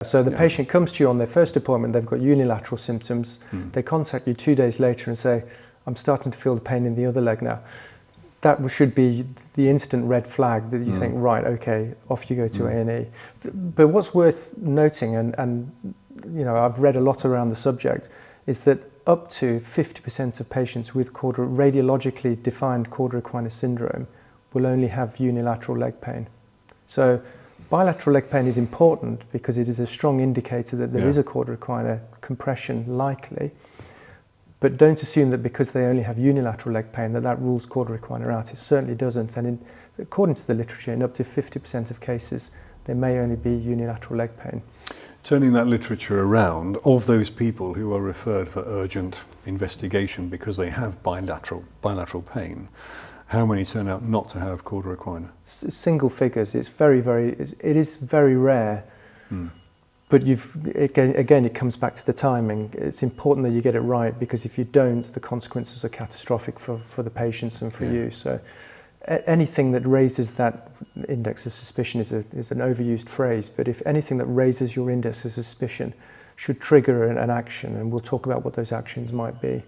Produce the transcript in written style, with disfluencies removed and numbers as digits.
So the patient comes to you on their first appointment, they've got unilateral symptoms, they contact you 2 days later and say, I'm starting to feel the pain in the other leg now. That should be the instant red flag that you think, right, okay, off you go to A&E. But what's worth noting, and you know, I've read a lot around the subject, is that up to 50% of patients with radiologically defined Cauda Equina syndrome will only have unilateral leg pain. So bilateral leg pain is important because it is a strong indicator that there is a Cauda Equina compression likely. But don't assume that because they only have unilateral leg pain that rules Cauda Equina out. It certainly doesn't. And according to the literature, in up to 50% of cases, there may only be unilateral leg pain. Turning that literature around, of those people who are referred for urgent investigation because they have bilateral pain, how many turn out not to have Cauda Equina? Single figures. It is very rare. But again, it comes back to the timing. It's important that you get it right, because if you don't, the consequences are catastrophic for the patients and for you. So anything that raises that index of suspicion is an overused phrase, but if anything that raises your index of suspicion should trigger an action, and we'll talk about what those actions might be.